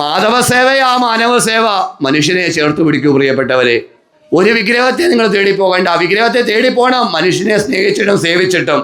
മാധവസേവയാ മാനവസേവ. മനുഷ്യനെ ചേർത്ത് പിടിക്കൂ പ്രിയപ്പെട്ടവരെ. ഒരു വിഗ്രഹത്തെ നിങ്ങൾ തേടിപ്പോകേണ്ട, ആ വിഗ്രഹത്തെ തേടിപ്പോകണം. മനുഷ്യനെ സ്നേഹിച്ചിട്ടും സേവിച്ചിട്ടും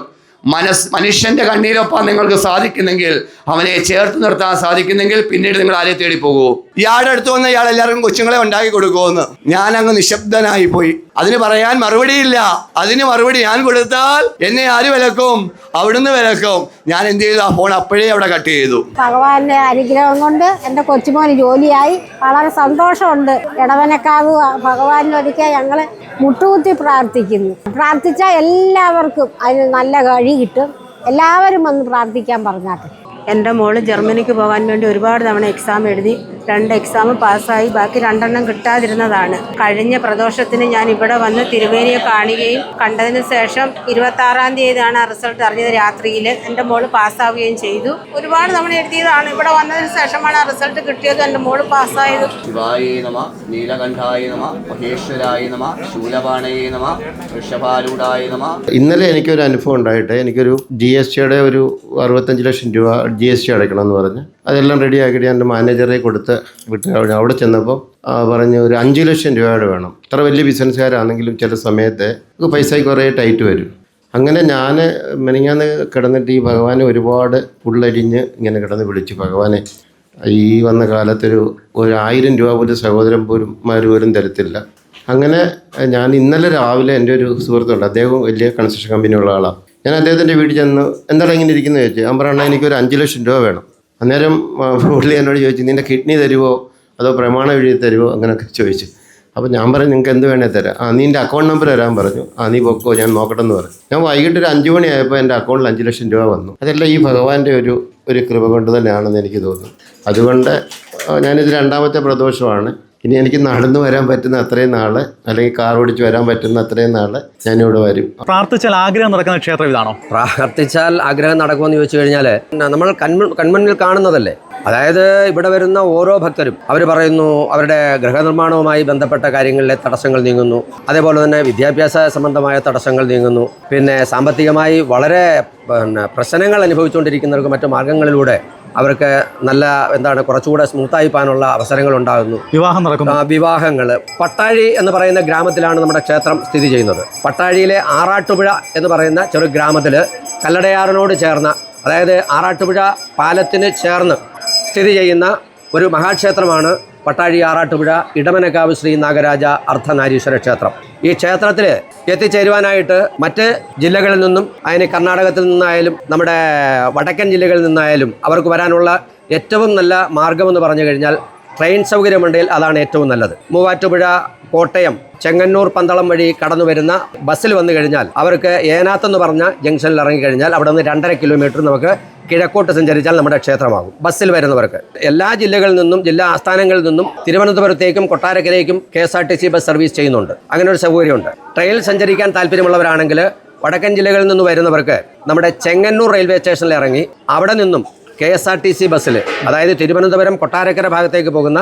മനുഷ്യന്റെ കണ്ണീരൊപ്പം നിങ്ങൾക്ക് സാധിക്കുന്നെങ്കിൽ, അവനെ ചേർത്ത് നിർത്താൻ സാധിക്കുന്നെങ്കിൽ, പിന്നീട് നിങ്ങൾ ആരെ തേടി പോകൂ? ഇയാളുടെ അടുത്ത് വന്ന് ഇയാൾ എല്ലാവർക്കും കൊച്ചുങ്ങളെ ഉണ്ടാക്കി കൊടുക്കുമെന്ന് ഞാൻ അങ്ങ് നിശബ്ദനായി പോയി. അതിന് പറയാൻ മറുപടിയില്ല. അതിന് മറുപടി ഞാൻ കൊടുത്താൽ എന്നെ ആര് വിലക്കും? അവിടുന്ന് വിലക്കും. ഞാൻ എന്ത് ചെയ്തു? ആ ഫോൺ അപ്പോഴേ അവിടെ കട്ട് ചെയ്തു. ഭഗവാന്റെ അനുഗ്രഹം കൊണ്ട് എൻ്റെ കൊച്ചുമോന് ജോലിയായി. വളരെ സന്തോഷമുണ്ട്. ഇടവനക്കാവ് ഭഗവാനിലൊരിക്കൽ ഞങ്ങൾ മുട്ടുകുത്തി പ്രാർത്ഥിക്കുന്നു. പ്രാർത്ഥിച്ചാൽ എല്ലാവർക്കും അതിന് നല്ല കഴി കിട്ടും. എല്ലാവരും വന്ന് പ്രാർത്ഥിക്കാൻ പറഞ്ഞാട്ടെ. എൻ്റെ മോള് ജർമ്മനിക്ക് പോകാൻ വേണ്ടി ഒരുപാട് തവണ എക്സാം എഴുതി. 2 എക്സാം പാസ്സായി. ബാക്കി 2 കിട്ടാതിരുന്നതാണ്. കഴിഞ്ഞ പ്രദോഷത്തിന് ഞാൻ ഇവിടെ വന്ന് തിരുവേനിയെ കാണുകയും കണ്ടതിന് ശേഷം 26-ാം തീയതിയാണ് ആ റിസൾട്ട് അറിഞ്ഞത്. രാത്രിയിൽ എൻ്റെ മോള് പാസ്സാവുകയും ചെയ്തു. ഒരുപാട് തവണ എഴുതിയതാണ്. ഇവിടെ വന്നതിന് ശേഷമാണ് ആ റിസൾട്ട് കിട്ടിയത്. എൻ്റെ മോള് പാസ്സായത്. ശിവായേ നമ, നീലകണ്ഠായ നമ, മഹേശ്വരായ നമ, ശൂലപാണയേ നമ, വൃഷഭാരൂഢായ നമ. ഇന്നലെ എനിക്കൊരു അനുഭവം ഉണ്ടായിട്ട് എനിക്കൊരു GSTയുടെ ഒരു 65 ലക്ഷം രൂപ GST അടയ്ക്കണമെന്ന് പറഞ്ഞ് അതെല്ലാം റെഡിയാക്കിയിട്ട് എൻ്റെ മാനേജറെ കൊടുത്ത് വിട്ട് അവിടെ ചെന്നപ്പോൾ പറഞ്ഞ് ഒരു 5 ലക്ഷം രൂപയുടെ വേണം. ഇത്ര വലിയ ബിസിനസ്സുകാരാണെങ്കിലും ചില സമയത്ത് പൈസയ്ക്ക് കുറേ ടൈറ്റ് വരും. അങ്ങനെ ഞാൻ മെനിങ്ങാന്ന് കിടന്നിട്ട് ഈ ഭഗവാനെ ഒരുപാട് പുള്ളരിഞ്ഞ് ഇങ്ങനെ കിടന്ന് വിളിച്ചു, ഭഗവാനെ ഈ വന്ന കാലത്തൊരു 1000 രൂപ പോലും സഹോദരന്മാർ പോലും തരത്തില്ല. അങ്ങനെ ഞാൻ ഇന്നലെ രാവിലെ എൻ്റെ ഒരു സുഹൃത്തുണ്ട്, അദ്ദേഹം വലിയ കൺസ്ട്രക്ഷൻ കമ്പനിയുള്ള ആളാണ്. ഞാൻ അദ്ദേഹത്തിൻ്റെ വീട്ടിൽ ചെന്ന് എന്താണ് ഇങ്ങനെ ഇരിക്കുന്നത് ചോദിച്ചു. ഞാൻ പറഞ്ഞാൽ എനിക്കൊരു 5 ലക്ഷം രൂപ വേണം. അന്നേരം പുള്ളി എന്നോട് ചോദിച്ചു, നിൻ്റെ കിഡ്നി തരുമോ അതോ പ്രമാണം എഴുതി തരുമോ അങ്ങനെയൊക്കെ ചോദിച്ചു. അപ്പോൾ ഞാൻ പറഞ്ഞു നിങ്ങൾക്ക് എന്ത് വേണേൽ തരാം. നിൻ്റെ അക്കൗണ്ട് നമ്പർ തരാൻ പറഞ്ഞു. നീ പൊക്കോ ഞാൻ നോക്കട്ടെ എന്ന് പറഞ്ഞു. ഞാൻ വൈകിട്ട് ഒരു 5 മണിയായപ്പോൾ എൻ്റെ അക്കൗണ്ടിൽ 5 ലക്ഷം രൂപ വന്നു. അതെല്ലാം ഈ ഭഗവാന്റെ ഒരു കൃപ കൊണ്ട് തന്നെയാണെന്ന് എനിക്ക് തോന്നുന്നു. അതുകൊണ്ട് ഞാനിത് 2ാമത്തെ പ്രദോഷമാണ്. ഇനി എനിക്ക് നടന്നു വരാൻ പറ്റുന്ന അത്രയും നാൾ, അല്ലെങ്കിൽ കാർ ഓടിച്ച് വരാൻ പറ്റുന്ന അത്രയും നാൾ ഞാനിവിടെ വരും. പ്രാർത്ഥിച്ചാൽ ആഗ്രഹം നടക്കുന്ന ക്ഷേത്രം ഇതാണോ? പ്രാർത്ഥിച്ചാൽ ആഗ്രഹം നടക്കുമെന്ന് ചോദിച്ചു കഴിഞ്ഞാൽ നമ്മൾ കൺമുന്നിൽ കാണുന്നതല്ലേ. അതായത് ഇവിടെ വരുന്ന ഓരോ ഭക്തരും അവർ പറയുന്നു അവരുടെ ഗൃഹനിർമ്മാണവുമായി ബന്ധപ്പെട്ട കാര്യങ്ങളിലെ തടസ്സങ്ങൾ നീങ്ങുന്നു, അതേപോലെ തന്നെ വിദ്യാഭ്യാസ സംബന്ധമായ തടസ്സങ്ങൾ നീങ്ങുന്നു, പിന്നെ സാമ്പത്തികമായി വളരെ പ്രശ്നങ്ങൾ അനുഭവിച്ചുകൊണ്ടിരിക്കുന്നവർക്ക് മറ്റു മാർഗങ്ങളിലൂടെ അവർക്ക് നല്ല കുറച്ചുകൂടെ സ്മൂത്തായി പോകാനുള്ള അവസരങ്ങൾ ഉണ്ടാകുന്നു. വിവാഹങ്ങൾ പട്ടാഴി എന്ന് പറയുന്ന ഗ്രാമത്തിലാണ് നമ്മുടെ ക്ഷേത്രം സ്ഥിതി ചെയ്യുന്നത്. പട്ടാഴിയിലെ ആറാട്ടുപുഴ എന്ന് പറയുന്ന ചെറു ഗ്രാമത്തിൽ കല്ലടയാറിനോട് ചേർന്ന, അതായത് ആറാട്ടുപുഴ പാലത്തിന് ചേർന്ന് സ്ഥിതി ചെയ്യുന്ന ഒരു മഹാക്ഷേത്രമാണ് പട്ടാഴി ആറാട്ടുപുഴ ഇടമനക്കാവ് ശ്രീ നാഗരാജ അർദ്ധനാരീശ്വര ക്ഷേത്രം. ഈ ക്ഷേത്രത്തിൽ എത്തിച്ചേരുവാനായിട്ട് മറ്റ് ജില്ലകളിൽ നിന്നും, അതിന് കർണാടകത്തിൽ നിന്നായാലും നമ്മുടെ വടക്കൻ ജില്ലകളിൽ നിന്നായാലും അവർക്ക് വരാനുള്ള ഏറ്റവും നല്ല മാർഗമെന്ന് പറഞ്ഞു കഴിഞ്ഞാൽ ട്രെയിൻ സൗകര്യമുണ്ടെങ്കിൽ അതാണ് ഏറ്റവും നല്ലത്. മൂവാറ്റുപുഴ, കോട്ടയം, ചെങ്ങന്നൂർ, പന്തളം വഴി കടന്നു വരുന്ന ബസ്സിൽ വന്നു കഴിഞ്ഞാൽ അവർക്ക് ഏനാത്തെന്ന് പറഞ്ഞ ജംഗ്ഷനിൽ ഇറങ്ങിക്കഴിഞ്ഞാൽ അവിടെ നിന്ന് 2.5 കിലോമീറ്റർ നമുക്ക് കിഴക്കോട്ട് സഞ്ചരിച്ചാൽ നമ്മുടെ ക്ഷേത്രമാകും. ബസ്സിൽ വരുന്നവർക്ക് എല്ലാ ജില്ലകളിൽ നിന്നും, ജില്ലാ ആസ്ഥാനങ്ങളിൽ നിന്നും തിരുവനന്തപുരത്തേക്കും കൊട്ടാരക്കരയ്ക്കും KSRTC ബസ് സർവീസ് ചെയ്യുന്നുണ്ട്. അങ്ങനെ ഒരു സൗകര്യമുണ്ട്. ട്രെയിനിൽ സഞ്ചരിക്കാൻ താല്പര്യമുള്ളവരാണെങ്കിൽ വടക്കൻ ജില്ലകളിൽ നിന്ന് വരുന്നവർക്ക് നമ്മുടെ ചെങ്ങന്നൂർ റെയിൽവേ സ്റ്റേഷനിൽ ഇറങ്ങി അവിടെ നിന്നും KSRTC ബസ്സിൽ, അതായത് തിരുവനന്തപുരം കൊട്ടാരക്കര ഭാഗത്തേക്ക് പോകുന്ന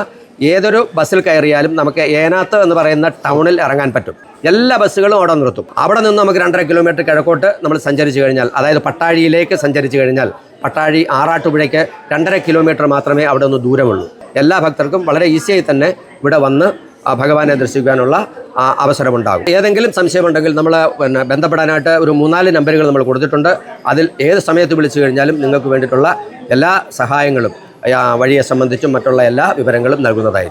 ഏതൊരു ബസ്സിൽ കയറിയാലും നമുക്ക് ഏനാത്ത് എന്ന് പറയുന്ന ടൗണിൽ ഇറങ്ങാൻ പറ്റും. എല്ലാ ബസ്സുകളും അവിടെ നിർത്തും. അവിടെ നിന്ന് നമുക്ക് 2.5 കിലോമീറ്റർ കിഴക്കോട്ട് നമ്മൾ സഞ്ചരിച്ച് കഴിഞ്ഞാൽ, അതായത് പട്ടാഴിയിലേക്ക് സഞ്ചരിച്ച് കഴിഞ്ഞാൽ പട്ടാഴി ആറാട്ടുപുഴയ്ക്ക് 2.5 കിലോമീറ്റർ മാത്രമേ അവിടെ നിന്ന് ദൂരമുള്ളൂ. എല്ലാ ഭക്തർക്കും വളരെ ഈസിയായി തന്നെ ഇവിടെ വന്ന് ഭഗവാനെ ദർശിക്കാനുള്ള അവസരമുണ്ടാകും. ഏതെങ്കിലും സംശയമുണ്ടെങ്കിൽ നമ്മൾ ബന്ധപ്പെടാനായിട്ട് ഒരു 3-4 നമ്പറുകൾ നമ്മൾ കൊടുത്തിട്ടുണ്ട്. അതിൽ ഏത് സമയത്ത് വിളിച്ചു കഴിഞ്ഞാലും നിങ്ങൾക്ക് വേണ്ടിയിട്ടുള്ള എല്ലാ സഹായങ്ങളും വഴിയെ സംബന്ധിച്ചും മറ്റുള്ള എല്ലാ വിവരങ്ങളും നൽകുന്നതായിരിക്കും.